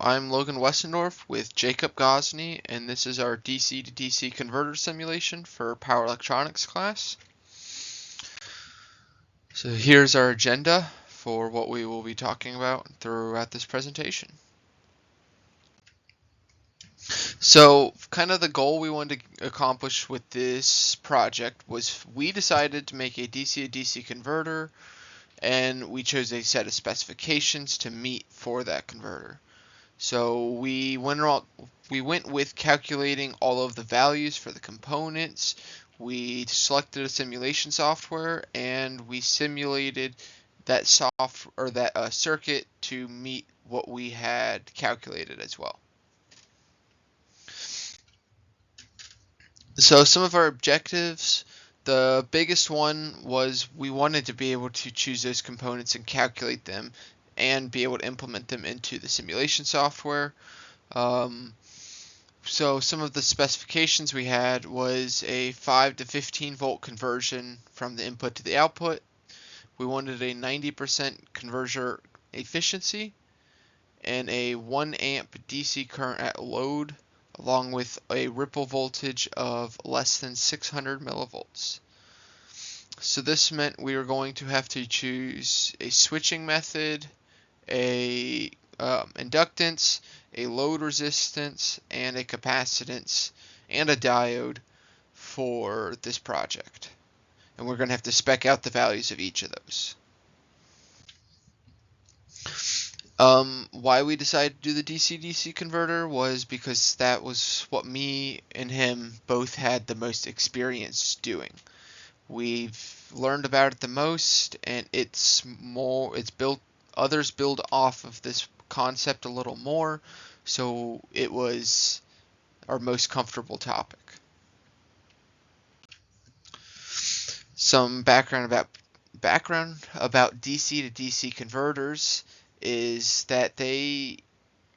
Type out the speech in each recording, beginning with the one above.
I'm Logan Westendorf with Jacob Gosney, and this is our DC to DC converter simulation for Power Electronics class. So here's our agenda for what we will be talking about throughout this presentation. So kind of the goal we wanted to accomplish with this project was we decided to make a DC to DC converter, and we chose a set of specifications to meet for that converter. So we went with calculating all of the values for the components. We selected a simulation software and we simulated that circuit to meet what we had calculated as well. So some of our objectives, the biggest one was we wanted to be able to choose those components and calculate them and be able to implement them into the simulation software. So some of the specifications we had was a 5 to 15 volt conversion from the input to the output. We wanted a 90% converter efficiency and a 1 amp DC current at load, along with a ripple voltage of less than 600 millivolts. So this meant we were going to have to choose a switching method, a inductance, a load resistance, and a capacitance, and a diode for this project. And we're going to have to spec out the values of each of those. Why we decided to do the DC-DC converter was because that was what me and him both had the most experience doing. We've learned about it the most, and others build off of this concept a little more, so it was our most comfortable topic. Some background about DC to DC converters is that they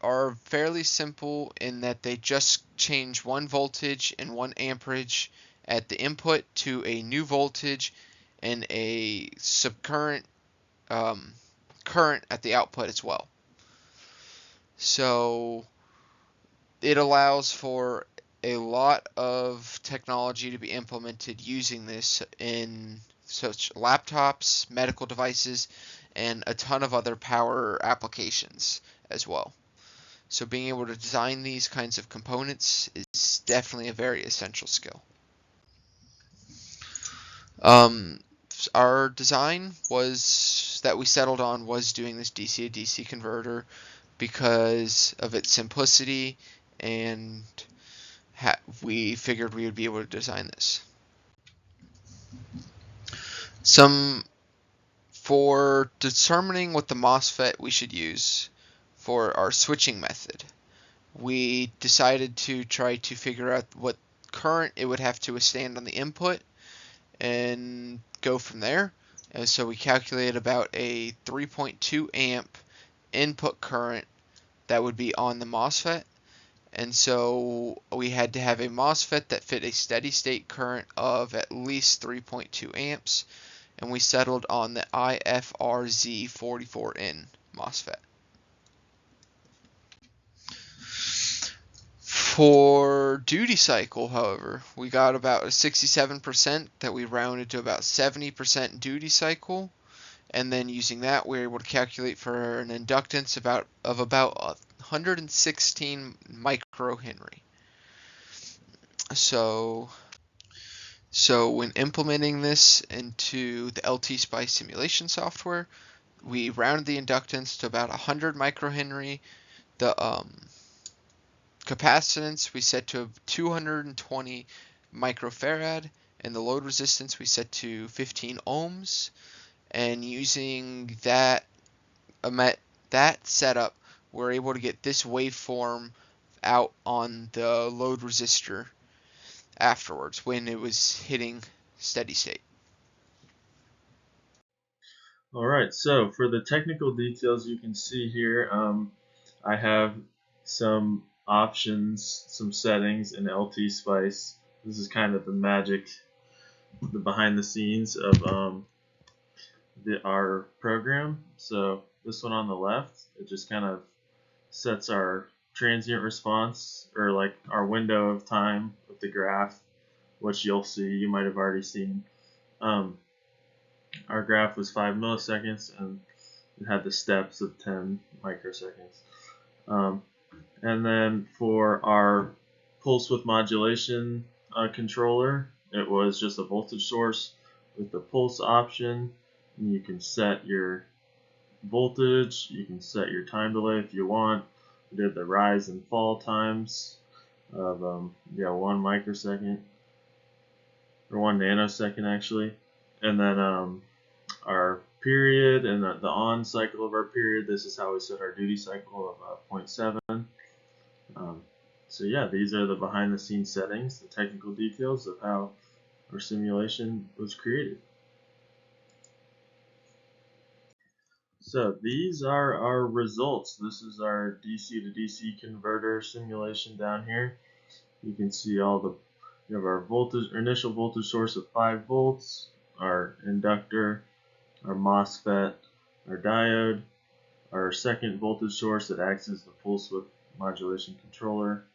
are fairly simple in that they just change one voltage and one amperage at the input to a new voltage and a subcurrent current at the output as well. So it allows for a lot of technology to be implemented using this in such laptops, medical devices, and a ton of other power applications as well. So being able to design these kinds of components is definitely a very essential skill. Our design that we settled on was doing this DC to DC converter because of its simplicity, and we figured we would be able to design this. For determining what the MOSFET we should use for our switching method, we decided to try to figure out what current it would have to withstand on the input and go from there. And so we calculated about a 3.2 amp input current that would be on the MOSFET. And so we had to have a MOSFET that fit a steady state current of at least 3.2 amps. And we settled on the IFRZ44N MOSFET. For duty cycle, however, we got about a 67% that we rounded to about 70% duty cycle, and then using that we were able to calculate for an inductance of about 116 microhenry. So when implementing this into the LT-SPICE simulation software, we rounded the inductance to about 100 microhenry. The capacitance we set to 220 microfarad, and the load resistance we set to 15 ohms. And using that setup, we're able to get this waveform out on the load resistor afterwards when it was hitting steady state. Alright, so for the technical details you can see here, I have some options, some settings in LT-SPICE. This is kind of the magic, the behind the scenes of our program. So this one on the left, it just kind of sets our transient response, or like our window of time with the graph, which you'll see, you might have already seen. Our graph was 5 milliseconds and it had the steps of 10 microseconds. And then for our pulse width modulation controller, it was just a voltage source with the pulse option. And you can set your voltage, you can set your time delay if you want. We did the rise and fall times of 1 microsecond, or 1 nanosecond actually. And then our period and the on cycle of our period, this is how we set our duty cycle of 0.7. So yeah, these are the behind the scenes settings, the technical details of how our simulation was created. So these are our results. This is our DC to DC converter simulation down here. You can see we have our voltage, our initial voltage source of 5 volts, our inductor, our MOSFET, our diode, our second voltage source that acts as the pulse width modulation controller,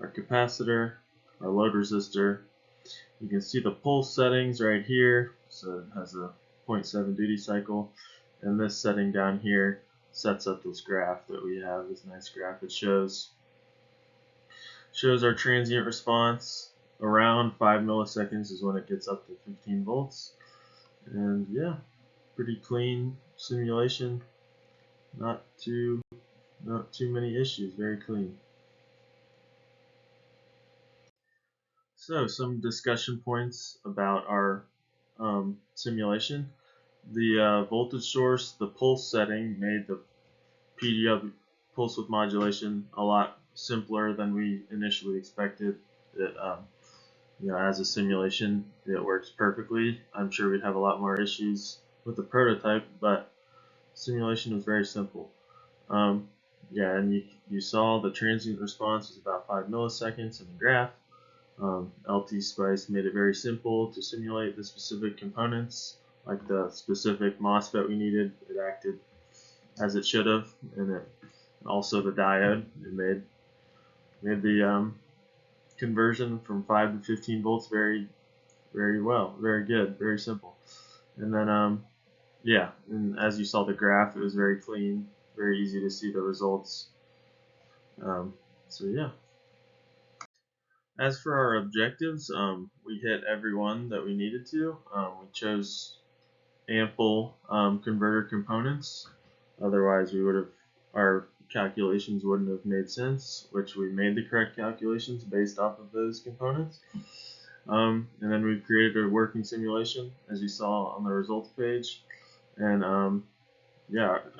our capacitor, our load resistor. You can see the pulse settings right here, so it has a 0.7 duty cycle, and this setting down here sets up this graph that we have, this nice graph. It shows our transient response. Around 5 milliseconds is when it gets up to 15 volts. And yeah, pretty clean simulation. Not too many issues, very clean. So some discussion points about our simulation. The voltage source, the pulse setting made the PWM, pulse width modulation, a lot simpler than we initially expected. It, as a simulation, it works perfectly. I'm sure we'd have a lot more issues with the prototype, but simulation was very simple. And you saw the transient response was about 5 milliseconds in the graph. LT Spice made it very simple to simulate the specific components, like the specific MOSFET we needed. It acted as it should have, and also the diode. It made the conversion from 5 to 15 volts very, very well, very good, very simple. And then and as you saw the graph, it was very clean, very easy to see the results. So yeah. As for our objectives, we hit every one that we needed to. We chose ample converter components. Otherwise, our calculations wouldn't have made sense, which we made the correct calculations based off of those components. And then we created a working simulation, as you saw on the results page. And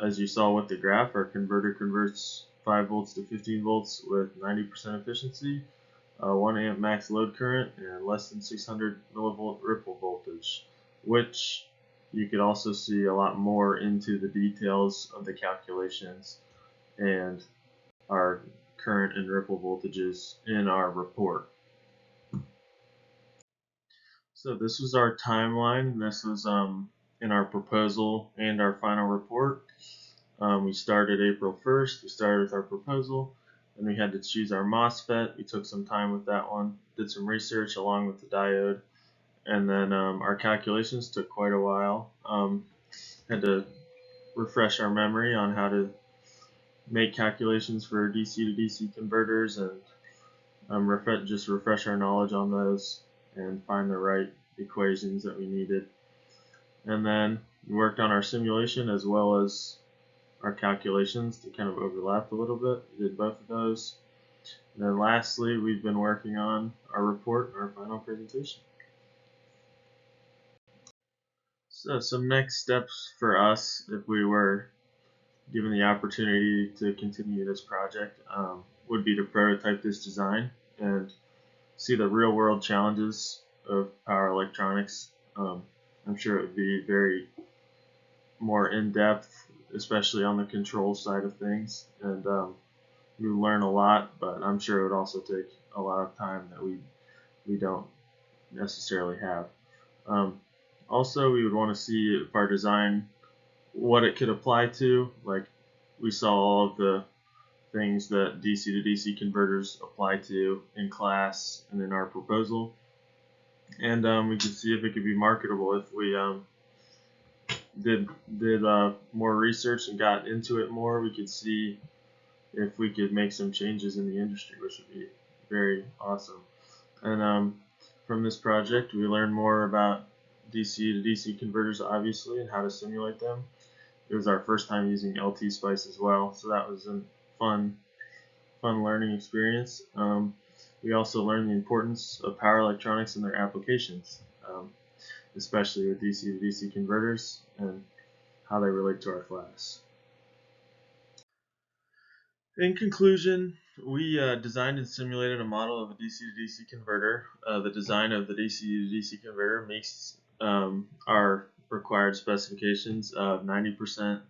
as you saw with the graph, our converter converts 5 volts to 15 volts with 90% efficiency, 1 amp max load current, and less than 600 millivolt ripple voltage, which you could also see a lot more into the details of the calculations and our current and ripple voltages in our report. So this was our timeline. This was in our proposal and our final report. We started April 1st. We started with our proposal, and we had to choose our MOSFET. We took some time with that one, did some research along with the diode, and then our calculations took quite a while. Had to refresh our memory on how to make calculations for DC to DC converters, and just refresh our knowledge on those and find the right equations that we needed. And then we worked on our simulation as well as our calculations to kind of overlap a little bit. We did both of those. And then lastly, we've been working on our report and our final presentation. So some next steps for us, if we were given the opportunity to continue this project, would be to prototype this design and see the real world challenges of power electronics. I'm sure it would be very more in-depth, especially on the control side of things, and you learn a lot, but I'm sure it would also take a lot of time that we don't necessarily have. Also, we would want to see if our design, what it could apply to. Like, we saw all of the things that DC to DC converters apply to in class and in our proposal. And we could see if it could be marketable if we did more research and got into it more. We could see if we could make some changes in the industry, which would be very awesome. And from this project, we learned more about DC to DC converters, obviously, and how to simulate them. It was our first time using LT Spice as well, so that was a fun learning experience. We also learned the importance of power electronics and their applications, especially with DC to DC converters and how they relate to our class. In conclusion, we designed and simulated a model of a DC to DC converter. The design of the DC to DC converter meets our required specifications of 90%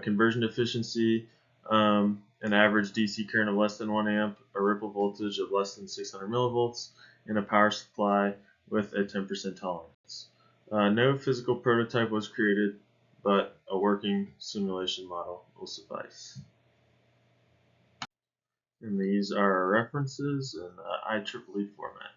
conversion efficiency, an average DC current of less than 1 amp, a ripple voltage of less than 600 millivolts, and a power supply with a 10% tolerance. No physical prototype was created, but a working simulation model will suffice. And these are our references in IEEE format.